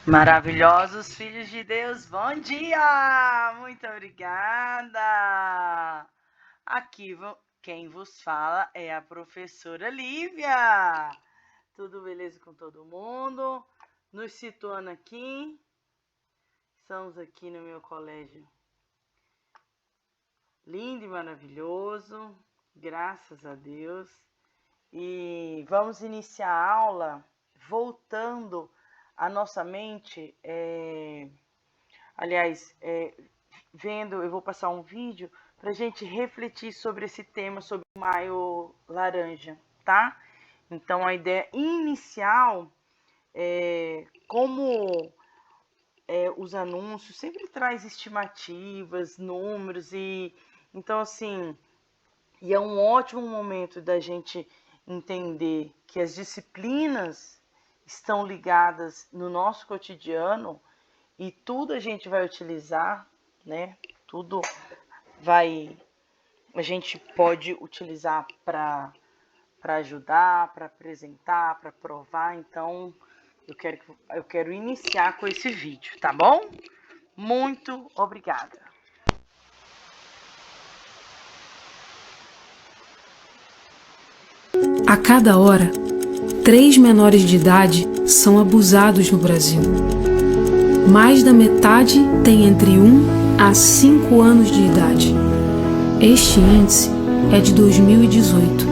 Maravilhosos filhos de Deus, bom dia! Muito obrigada! Aqui quem vos fala é a professora Lívia. Tudo beleza com todo mundo? Nos situando aqui, estamos aqui no meu colégio lindo e maravilhoso, graças a Deus. E vamos iniciar a aula voltando a nossa mente, eu vou passar um vídeo para a gente refletir sobre esse tema, sobre o maio laranja, tá? Então, a ideia inicial como os anúncios sempre traz estimativas, números, então, assim, e é um ótimo momento da gente entender que as disciplinas estão ligadas no nosso cotidiano e tudo a gente vai utilizar, né? Tudo a gente pode utilizar para ajudar, para apresentar, para provar. Então, eu quero iniciar com esse vídeo, tá bom? Muito obrigada. A cada hora, 3 menores de idade são abusados no Brasil. Mais da metade tem entre 1 a 5 anos de idade. Este índice é de 2018,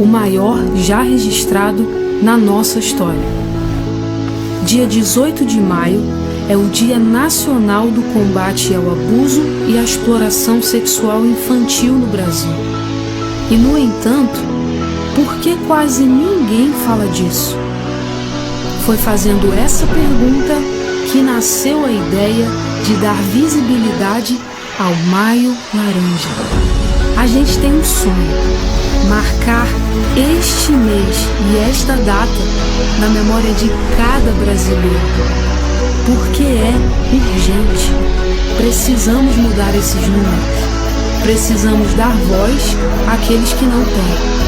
o maior já registrado na nossa história. Dia 18 de maio é o Dia Nacional do Combate ao Abuso e à Exploração Sexual Infantil no Brasil. E, no entanto, por que quase ninguém fala disso? Foi fazendo essa pergunta que nasceu a ideia de dar visibilidade ao Maio Laranja. A gente tem um sonho: marcar este mês e esta data na memória de cada brasileiro. Porque é urgente. Precisamos mudar esses números. Precisamos dar voz àqueles que não têm.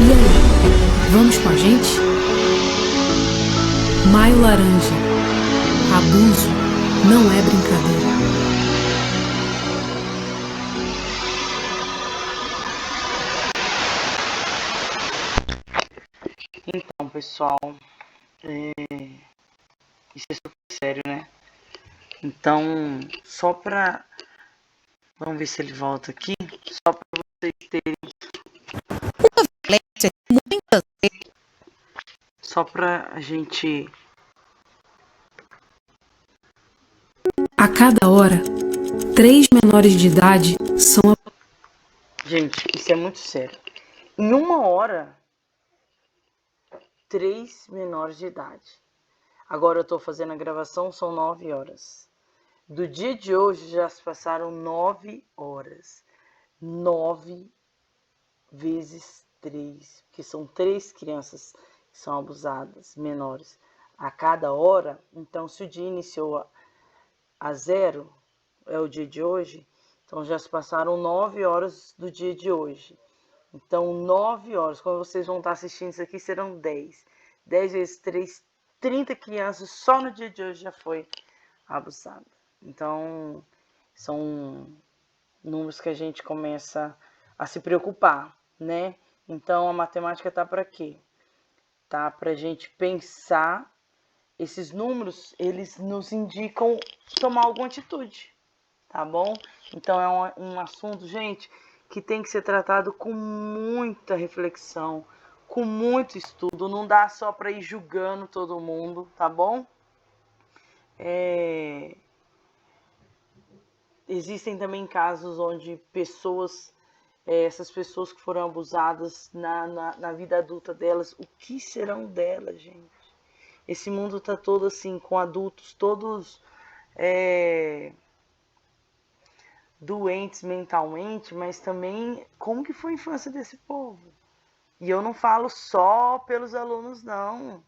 E aí, vamos com a gente? Maio Laranja. Abuso não é brincadeira. Então, pessoal, isso é super sério, né? Então, vamos ver se ele volta aqui, só para vocês terem... Só para a gente... A cada hora, 3 menores de idade são... Gente, isso é muito sério. Em 1 hora, 3 menores de idade. Agora eu estou fazendo a gravação, são 9 horas. Do dia de hoje já se passaram 9 horas. 9 vezes 3, porque são 3 crianças que são abusadas, menores, a cada hora. Então, se o dia iniciou a 0, é o dia de hoje, então já se passaram 9 horas do dia de hoje. Então, 9 horas, quando vocês vão estar assistindo isso aqui, serão 10. 10 vezes 3, 30 crianças só no dia de hoje já foi abusada. Então, são números que a gente começa a se preocupar, né? Então, a matemática tá para quê? Tá para a gente pensar. Esses números, eles nos indicam tomar alguma atitude, tá bom? Então, é um assunto, gente, que tem que ser tratado com muita reflexão, com muito estudo. Não dá só para ir julgando todo mundo, tá bom? Existem também casos onde essas pessoas que foram abusadas na vida adulta delas, o que serão delas, gente? Esse mundo tá todo assim, com adultos todos doentes mentalmente, mas também como que foi a infância desse povo? E eu não falo só pelos alunos, não.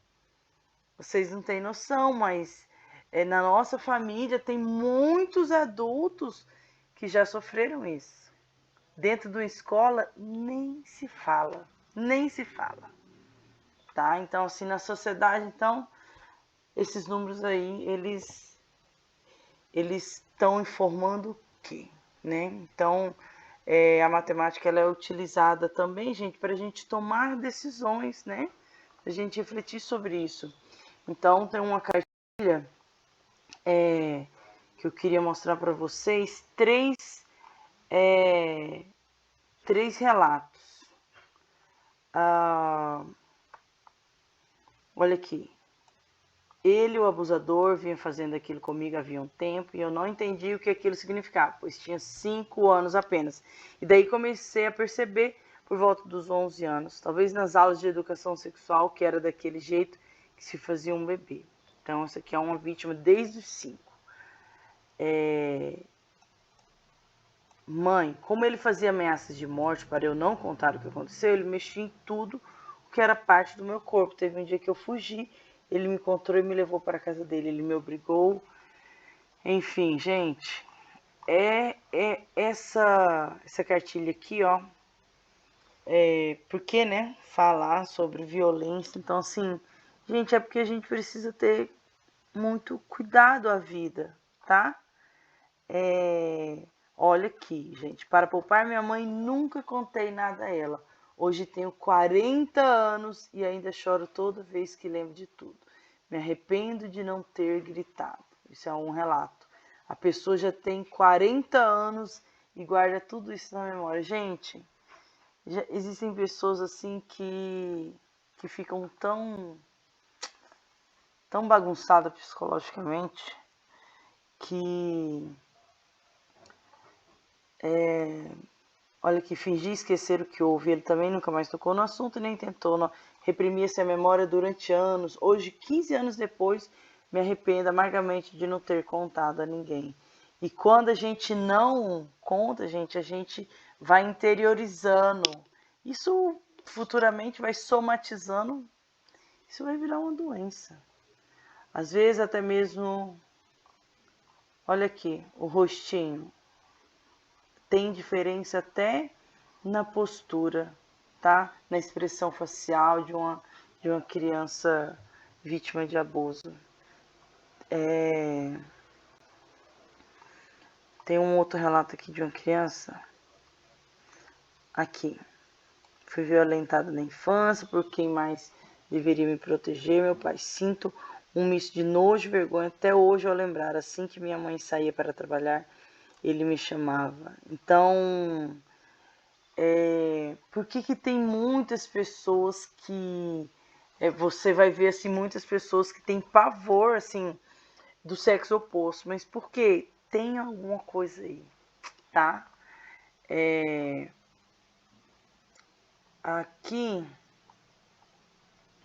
Vocês não têm noção, mas na nossa família tem muitos adultos que já sofreram isso. Dentro da escola, nem se fala, tá? Então, assim, na sociedade, então, esses números aí, eles estão informando o quê, né? Então, a matemática ela é utilizada também, gente, para a gente tomar decisões, né? Para a gente refletir sobre isso. Então, tem uma cartilha que eu queria mostrar para vocês, três relatos. Olha aqui. Ele, o abusador, vinha fazendo aquilo comigo havia um tempo e eu não entendi o que aquilo significava, pois tinha 5 anos apenas. E daí comecei a perceber por volta dos 11 anos, talvez nas aulas de educação sexual, que era daquele jeito que se fazia um bebê. Então, essa aqui é uma vítima desde os 5. Mãe, como ele fazia ameaças de morte para eu não contar o que aconteceu, ele mexia em tudo o que era parte do meu corpo. Teve um dia que eu fugi, ele me encontrou e me levou para a casa dele, ele me obrigou. Enfim, gente, essa cartilha aqui, ó, por que, né, falar sobre violência? Então, assim, gente, é porque a gente precisa ter muito cuidado à vida, tá? Olha aqui, gente, para poupar minha mãe, nunca contei nada a ela. Hoje tenho 40 anos e ainda choro toda vez que lembro de tudo. Me arrependo de não ter gritado. Isso é um relato. A pessoa já tem 40 anos e guarda tudo isso na memória. Gente, já existem pessoas assim que ficam tão bagunçadas psicologicamente que olha que fingi esquecer o que houve. Ele também nunca mais tocou no assunto e nem tentou reprimir-se a memória durante anos. Hoje, 15 anos depois, me arrependo amargamente de não ter contado a ninguém. E quando a gente não conta, gente, a gente vai interiorizando. Isso futuramente vai somatizando. Isso vai virar uma doença. Às vezes até mesmo, olha aqui, o rostinho tem diferença até na postura, tá? Na expressão facial de uma criança vítima de abuso. Tem um outro relato aqui de uma criança. Aqui. Fui violentada na infância por quem mais deveria me proteger, meu pai. Sinto um misto de nojo e vergonha até hoje ao lembrar. Assim que minha mãe saía para trabalhar, ele me chamava. Então, por que tem muitas pessoas que você vai ver assim muitas pessoas que têm pavor assim do sexo oposto, mas por quê? Tem alguma coisa aí, tá? Aqui,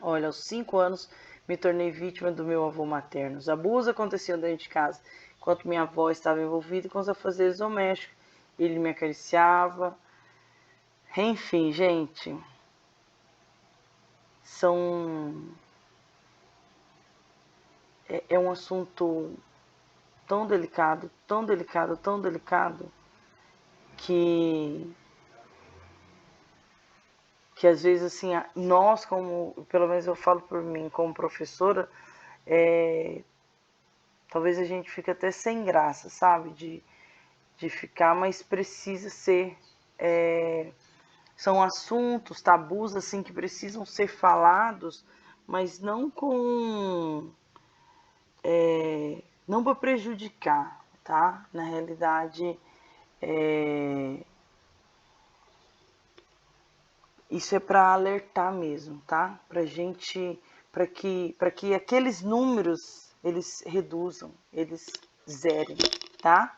olha, aos 5 anos me tornei vítima do meu avô materno. Os abusos aconteciam dentro de casa, enquanto minha avó estava envolvida com os afazeres domésticos. Ele me acariciava. Enfim, gente, são é um assunto tão delicado, tão delicado, tão delicado, que que às vezes assim nós como, pelo menos eu falo por mim como professora, talvez a gente fique até sem graça, sabe, de ficar, mas precisa ser, são assuntos, tabus assim que precisam ser falados, mas não com não para prejudicar, tá? Na realidade, isso é para alertar mesmo, tá? Pra gente, para que aqueles números eles reduzam, eles zerem, tá?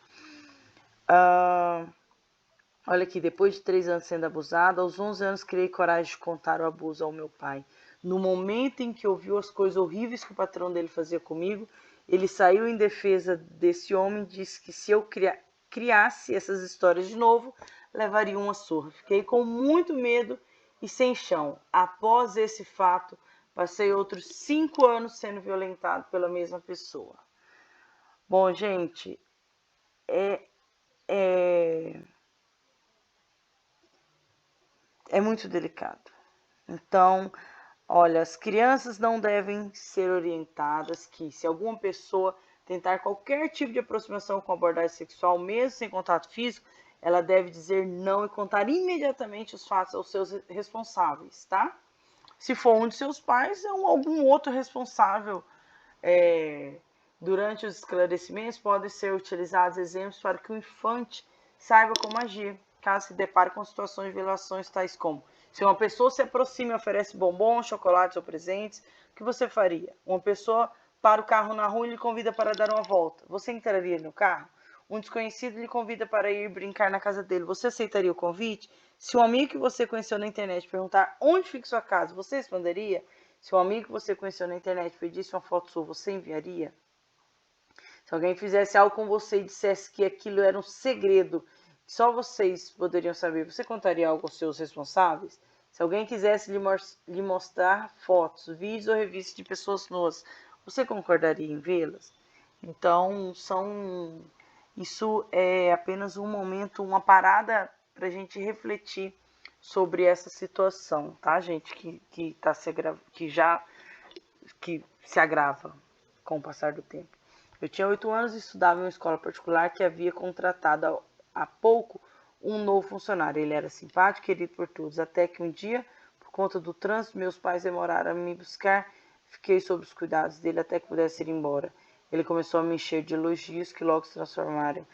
Olha aqui, depois de 3 anos sendo abusada, aos 11 anos criei coragem de contar o abuso ao meu pai. No momento em que ouviu as coisas horríveis que o patrão dele fazia comigo, ele saiu em defesa desse homem e disse que se eu criasse essas histórias de novo, levaria uma surra. Fiquei com muito medo e sem chão. Após esse fato, passei outros 5 anos sendo violentado pela mesma pessoa. Bom, gente, é muito delicado. Então, Olha, as crianças não devem ser orientadas que, se alguma pessoa tentar qualquer tipo de aproximação com abordagem sexual, mesmo sem contato físico, ela deve dizer não e contar imediatamente os fatos aos seus responsáveis, tá? Se for um de seus pais, é algum outro responsável. Durante os esclarecimentos, podem ser utilizados exemplos para que o infante saiba como agir, caso se depare com situações de violações tais como: se uma pessoa se aproxima e oferece bombons, chocolates ou presentes, o que você faria? Uma pessoa para o carro na rua e lhe convida para dar uma volta. Você entraria no carro? Um desconhecido lhe convida para ir brincar na casa dele. Você aceitaria o convite? Se um amigo que você conheceu na internet perguntar onde fica sua casa, você responderia? Se um amigo que você conheceu na internet pedisse uma foto sua, você enviaria? Se alguém fizesse algo com você e dissesse que aquilo era um segredo, que só vocês poderiam saber, você contaria algo aos seus responsáveis? Se alguém quisesse lhe mostrar fotos, vídeos ou revistas de pessoas nuas, você concordaria em vê-las? Então, isso é apenas um momento, uma parada para a gente refletir sobre essa situação, tá, gente? Que se agrava com o passar do tempo. Eu tinha 8 anos e estudava em uma escola particular que havia contratado há pouco um novo funcionário. Ele era simpático, querido por todos, até que um dia, por conta do trânsito, meus pais demoraram a me buscar. Fiquei sob os cuidados dele até que pudesse ir embora. Ele começou a me encher de elogios que logo se transformaram.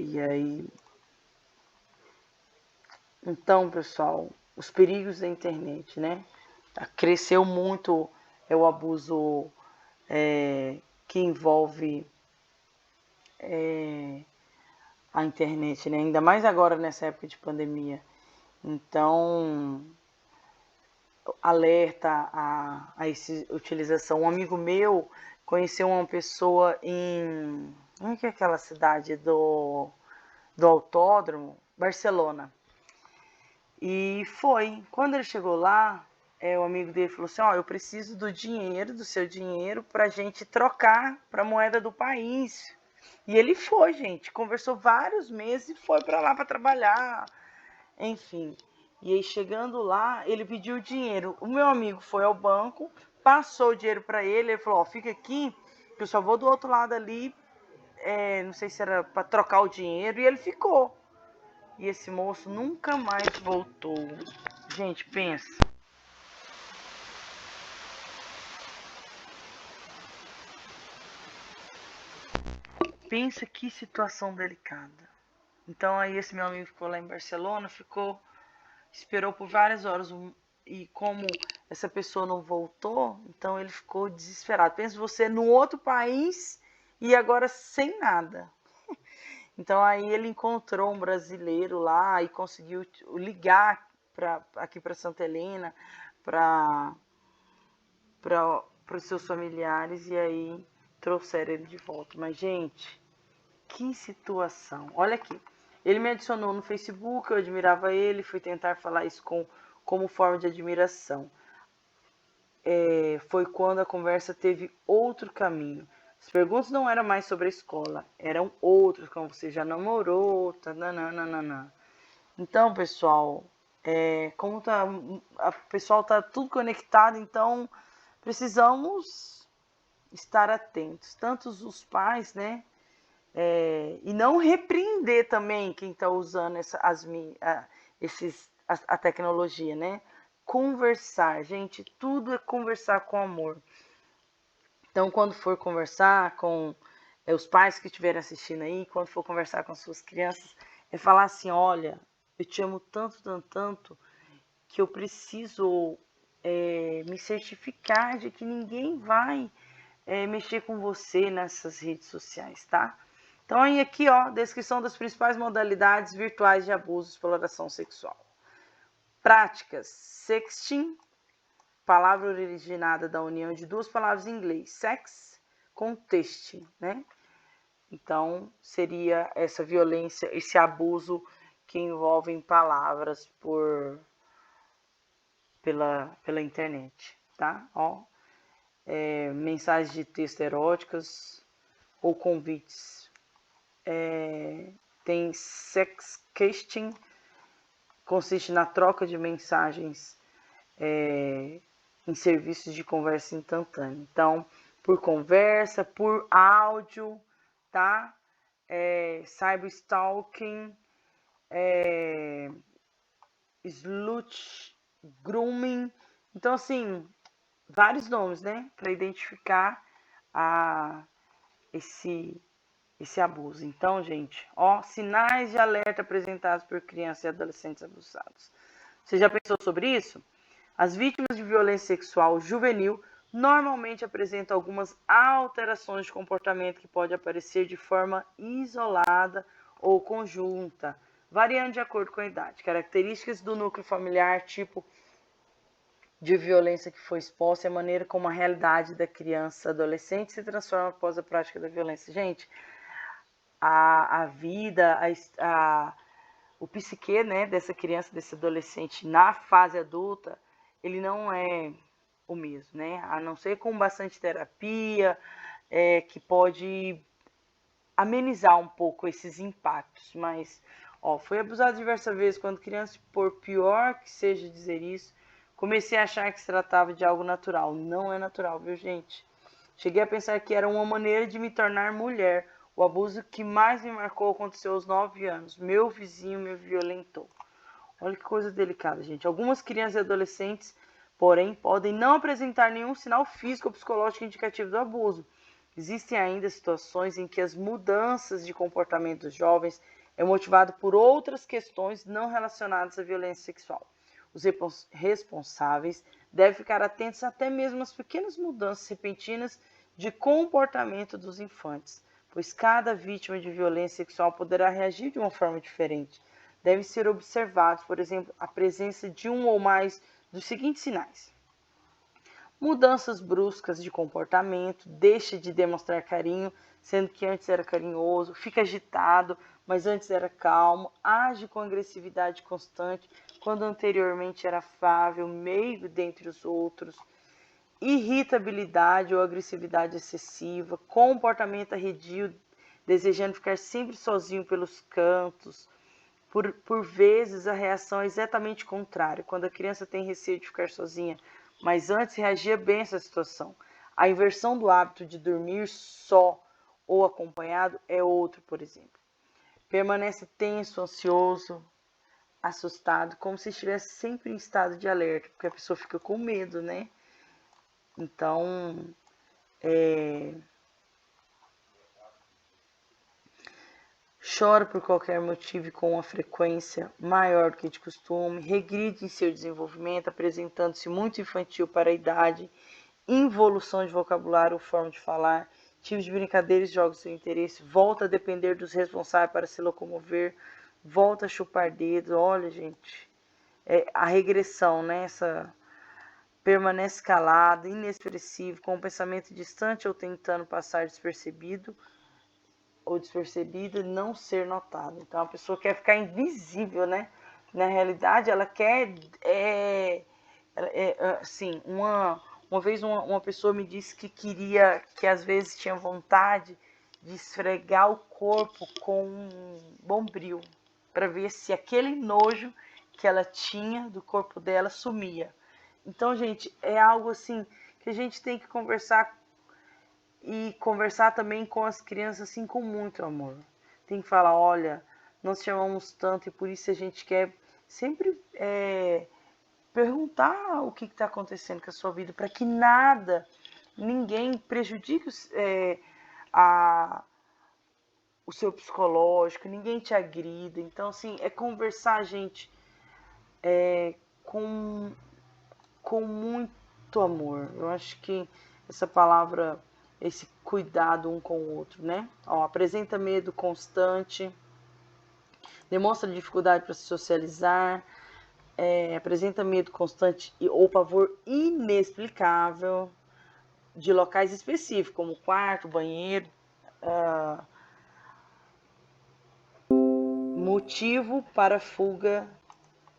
E aí... Então, pessoal, os perigos da internet, né? Cresceu muito o abuso que envolve a internet, né? Ainda mais agora nessa época de pandemia. Então, alerta a essa utilização. Um amigo meu conheceu uma pessoa em... Onde que é aquela cidade do autódromo? Barcelona. E foi. Quando ele chegou lá, o amigo dele falou assim: ó, eu preciso do seu dinheiro, pra gente trocar pra moeda do país. E ele foi, gente, conversou vários meses e foi pra lá pra trabalhar, enfim. E aí, chegando lá, ele pediu o dinheiro. O meu amigo foi ao banco, passou o dinheiro pra ele, ele falou: ó, fica aqui, que eu só vou do outro lado ali, não sei se era pra trocar o dinheiro, e ele ficou. E esse moço nunca mais voltou. Gente, pensa. Pensa que situação delicada. Então aí esse meu amigo ficou lá em Barcelona, esperou por várias horas e como essa pessoa não voltou, então ele ficou desesperado. Pensa você num outro país e agora sem nada. Então aí ele encontrou um brasileiro lá e conseguiu ligar aqui para Santa Helena, para os seus familiares, e aí trouxeram ele de volta. Mas, gente, que situação. Olha aqui. Ele me adicionou no Facebook, eu admirava ele, fui tentar falar isso como forma de admiração. Foi quando a conversa teve outro caminho. As perguntas não eram mais sobre a escola, eram outros, como você já namorou, tananana. Então, pessoal, como o pessoal tá tudo conectado, então precisamos estar atentos, tanto os pais, né? E não repreender também quem está usando a tecnologia, né? Conversar, gente, tudo é conversar com amor. Então, quando for conversar com os pais que estiverem assistindo aí, quando for conversar com as suas crianças, falar assim: olha, eu te amo tanto, tanto, tanto, que eu preciso me certificar de que ninguém vai mexer com você nessas redes sociais, tá? Então aí aqui, ó, descrição das principais modalidades virtuais de abuso e exploração sexual. Práticas: sexting, palavra originada da união de duas palavras em inglês, sex com texting, né? Então seria essa violência, esse abuso que envolve palavras pela internet, tá? Ó, mensagens de texto eróticas ou convites. Tem sexting, consiste na troca de mensagens em serviços de conversa instantânea. Então, por conversa, por áudio, tá? Cyberstalking, slut, grooming. Então, assim, vários nomes, né? Para identificar esse abuso. Então, gente, sinais de alerta apresentados por crianças e adolescentes abusados. Você já pensou sobre isso? As vítimas de violência sexual juvenil normalmente apresentam algumas alterações de comportamento que podem aparecer de forma isolada ou conjunta, variando de acordo com a idade. Características do núcleo familiar, tipo de violência que foi exposta e a maneira como a realidade da criança, adolescente se transforma após a prática da violência. Gente, a vida, o psique, né, dessa criança, desse adolescente na fase adulta, ele não é o mesmo, né? A não ser com bastante terapia, que pode amenizar um pouco esses impactos. Mas, foi abusado diversas vezes quando criança, por pior que seja dizer isso, comecei a achar que se tratava de algo natural. Não é natural, viu, gente? Cheguei a pensar que era uma maneira de me tornar mulher. O abuso que mais me marcou aconteceu aos 9 anos. Meu vizinho me violentou. Olha que coisa delicada, gente. Algumas crianças e adolescentes, porém, podem não apresentar nenhum sinal físico ou psicológico indicativo do abuso. Existem ainda situações em que as mudanças de comportamento dos jovens é motivado por outras questões não relacionadas à violência sexual. Os responsáveis devem ficar atentos até mesmo às pequenas mudanças repentinas de comportamento dos infantes, pois cada vítima de violência sexual poderá reagir de uma forma diferente. Devem ser observados, por exemplo, a presença de um ou mais dos seguintes sinais: mudanças bruscas de comportamento, deixa de demonstrar carinho, sendo que antes era carinhoso, fica agitado, mas antes era calmo, age com agressividade constante, quando anteriormente era afável, meigo dentre os outros, irritabilidade ou agressividade excessiva, comportamento arredio, desejando ficar sempre sozinho pelos cantos. Por vezes a reação é exatamente contrária, quando a criança tem receio de ficar sozinha, mas antes reagia bem a essa situação. A inversão do hábito de dormir só ou acompanhado é outro, por exemplo. Permanece tenso, ansioso, assustado, como se estivesse sempre em estado de alerta, porque a pessoa fica com medo, né? Então, chora por qualquer motivo e com uma frequência maior do que de costume, regride em seu desenvolvimento, apresentando-se muito infantil para a idade, involução de vocabulário ou forma de falar, tipos de brincadeiras e jogos de seu interesse, volta a depender dos responsáveis para se locomover, volta a chupar dedos. Olha, gente, a regressão, né? Permanece calado, inexpressivo, com um pensamento distante ou tentando passar despercebido ou despercebida, não ser notado. Então a pessoa quer ficar invisível, né? Na realidade, ela quer assim, uma vez uma pessoa me disse que queria, que às vezes tinha vontade de esfregar o corpo com um bombril para ver se aquele nojo que ela tinha do corpo dela sumia. Então, gente, é algo assim que a gente tem que conversar e conversar também com as crianças assim com muito amor. Tem que falar, olha, nós te amamos tanto e por isso a gente quer sempre perguntar o que está acontecendo com a sua vida, para que ninguém prejudique o seu psicológico, ninguém te agrida. Então, assim, é conversar, gente, com muito amor. Eu acho que essa palavra, esse cuidado um com o outro, né? Apresenta medo constante, demonstra dificuldade para se socializar, apresenta medo constante ou pavor inexplicável de locais específicos, como quarto, banheiro, motivo para fuga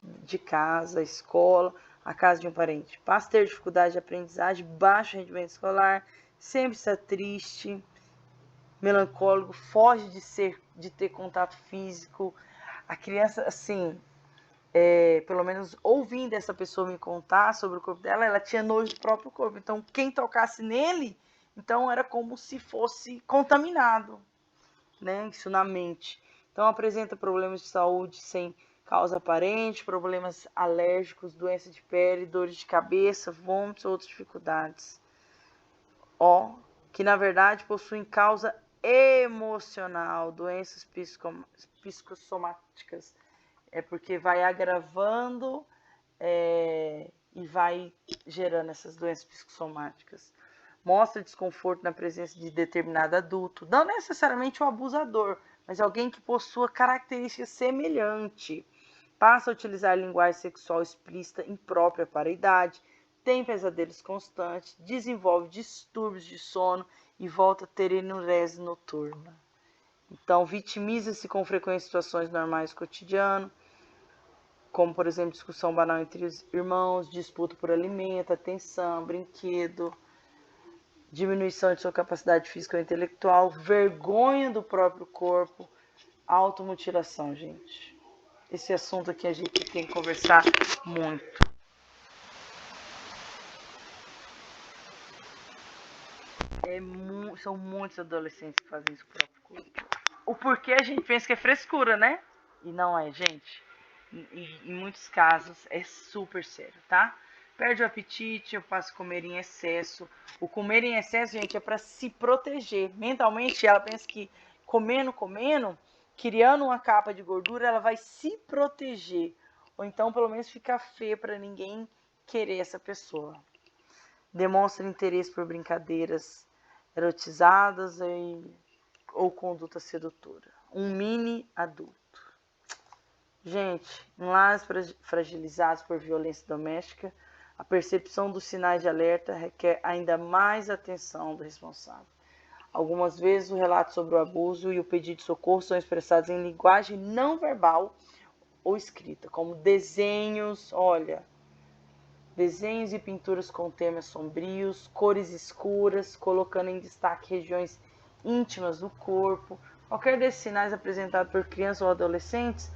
de casa, escola, a casa de um parente. Passa a ter dificuldade de aprendizagem, baixo rendimento escolar, sempre está triste, melancólico, foge de ter contato físico. A criança, assim, pelo menos ouvindo essa pessoa me contar sobre o corpo dela, ela tinha nojo do próprio corpo. Então, quem tocasse nele, então era como se fosse contaminado, né? Isso na mente. Então, apresenta problemas de saúde sem causa aparente, problemas alérgicos, doença de pele, dores de cabeça, vômitos, outras dificuldades. Que na verdade possuem causa emocional, doenças psicossomáticas. É porque vai agravando e vai gerando essas doenças psicossomáticas. Mostra desconforto na presença de determinado adulto, não necessariamente o abusador, mas alguém que possua características semelhantes. Passa a utilizar linguagem sexual explícita imprópria para a idade, tem pesadelos constantes, desenvolve distúrbios de sono e volta a ter enurese noturna. Então, vitimiza-se com frequência em situações normais do cotidiano, como, por exemplo, discussão banal entre os irmãos, disputa por alimento, atenção, brinquedo, diminuição de sua capacidade física ou intelectual, vergonha do próprio corpo, automutilação, gente. Esse assunto aqui a gente tem que conversar muito. São muitos adolescentes que fazem isso com o próprio corpo. O porquê a gente pensa que é frescura, né? E não é, gente. Em muitos casos é super sério, tá? Perde o apetite, eu passo a comer em excesso. O comer em excesso, gente, é para se proteger. Mentalmente, ela pensa que comendo, criando uma capa de gordura, ela vai se proteger. Ou então, pelo menos, ficar feia para ninguém querer essa pessoa. Demonstra interesse por brincadeiras erotizadas ou conduta sedutora. Um mini adulto. Gente, em lares fragilizados por violência doméstica, a percepção dos sinais de alerta requer ainda mais atenção do responsável. Algumas vezes o relato sobre o abuso e o pedido de socorro são expressados em linguagem não verbal ou escrita, como desenhos, desenhos e pinturas com temas sombrios, cores escuras, colocando em destaque regiões íntimas do corpo. Qualquer desses sinais apresentados por crianças ou adolescentes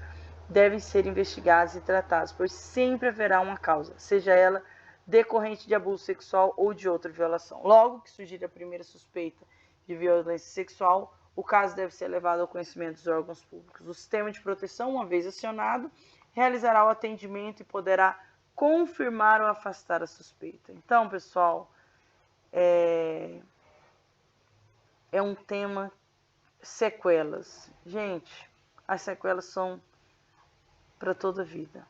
devem ser investigados e tratados, pois sempre haverá uma causa, seja ela decorrente de abuso sexual ou de outra violação. Logo que surgir a primeira suspeita de violência sexual, o caso deve ser levado ao conhecimento dos órgãos públicos. O sistema de proteção, uma vez acionado, realizará o atendimento e poderá confirmar ou afastar a suspeita. Então, pessoal, é um tema sequelas. Gente, as sequelas são para toda a vida,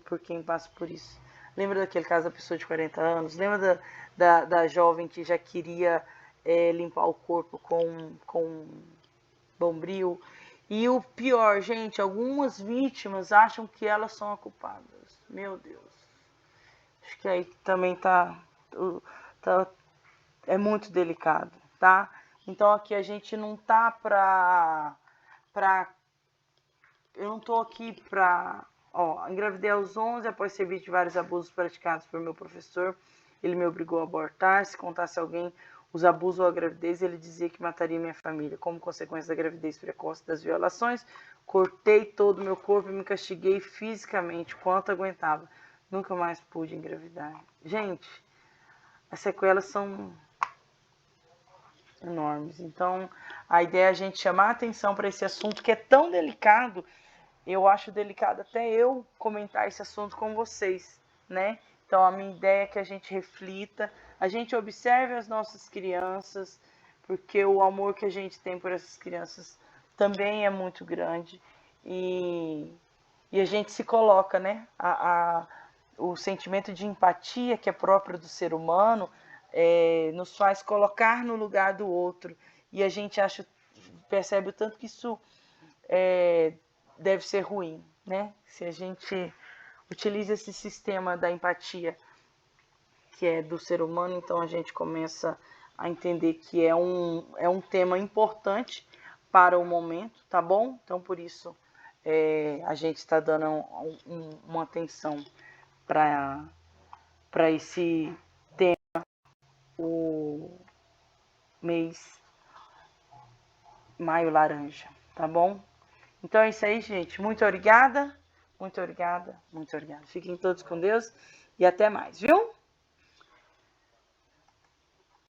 por quem passa por isso. Lembra daquele caso da pessoa de 40 anos? Lembra da jovem que já queria limpar o corpo com bombril? E o pior, gente, algumas vítimas acham que elas são as culpadas. Meu Deus. Acho que aí também é muito delicado, tá? Então aqui a gente não tá eu não tô aqui pra... engravidei aos 11 após ser vítima de vários abusos praticados por meu professor. Ele me obrigou a abortar. Se contasse a alguém os abusos ou a gravidez, ele dizia que mataria minha família. Como consequência da gravidez precoce das violações, cortei todo o meu corpo e me castiguei fisicamente quanto aguentava. Nunca mais pude engravidar. Gente, as sequelas são enormes. Então, a ideia é a gente chamar a atenção para esse assunto que é tão delicado. Eu acho delicado até eu comentar esse assunto com vocês, né? Então, a minha ideia é que a gente reflita, a gente observe as nossas crianças, porque o amor que a gente tem por essas crianças também é muito grande. E a gente se coloca, né? O sentimento de empatia que é próprio do ser humano nos faz colocar no lugar do outro. E a gente percebe o tanto que isso deve ser ruim, né? Se a gente utiliza esse sistema da empatia que é do ser humano, então a gente começa a entender que é um tema importante para o momento, tá bom? Então, por isso, a gente está dando uma atenção para esse tema, o mês Maio Laranja, tá bom? Então é isso aí, gente. Muito obrigada Muito obrigada, muito obrigada. Fiquem todos com Deus e até mais, viu?